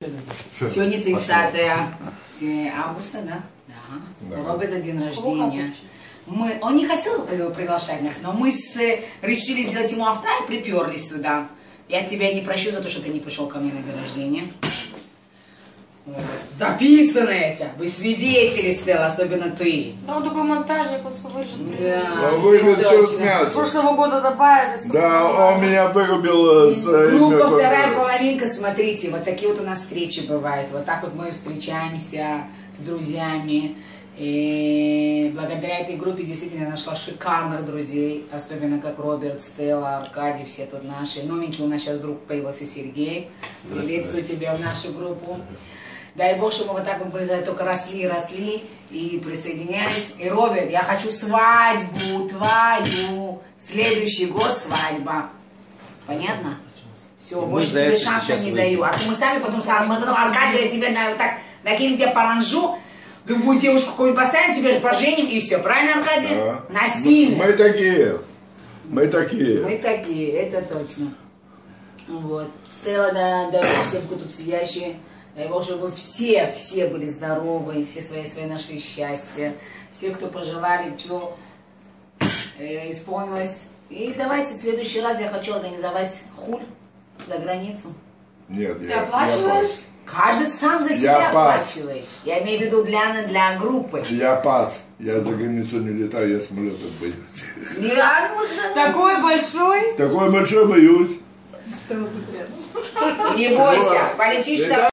Сегодня 30 августа, да? Да. У Роберта день рождения. Он не хотел приглашать нас, но мы решили сделать ему авто и приперлись сюда. Я тебя не прощу за то, что ты не пришел ко мне на день рождения. Вот. Записано это! Вы свидетели, Стелла, особенно ты. Да, он такой монтажник, он все вырежет. Да, вырежет все снято. С прошлого года добавили. Да, он меня вырубил. Группа вторая половинка, смотрите, вот такие вот у нас встречи бывают. Вот так вот мы встречаемся с друзьями. И благодаря этой группе действительно я нашла шикарных друзей, особенно как Роберт, Стелла, Аркадий, все тут наши. Новенький у нас сейчас друг появился, Сергей. Приветствую тебя в нашу группу. Дай Бог, чтобы мы вот так вот только росли и присоединялись. И, Роберт, я хочу свадьбу твою. Следующий год свадьба. Понятно? Все, больше тебе шанса не даю. А то мы сами потом Аркадий, я тебе так накинем тебе паранжу. Любую девушку какую-нибудь поставим, теперь поженим и все. Правильно, Аркадий? Да. Насильно. Мы такие. Мы такие. Мы такие, это точно. Вот. Стелла, дай Бог всем, кто тут сидящие. Дай Бог, чтобы все были здоровы, все свои нашли счастье. Все, кто пожелали, что исполнилось. И давайте в следующий раз я хочу организовать хуль за границу. Нет, ты оплачиваешь? Каждый сам за себя оплачивает. Я имею в виду для группы. Я пас. Я за границу не летаю, я самолетом боюсь. Такой большой? Такой большой боюсь. Не бойся, полетишь.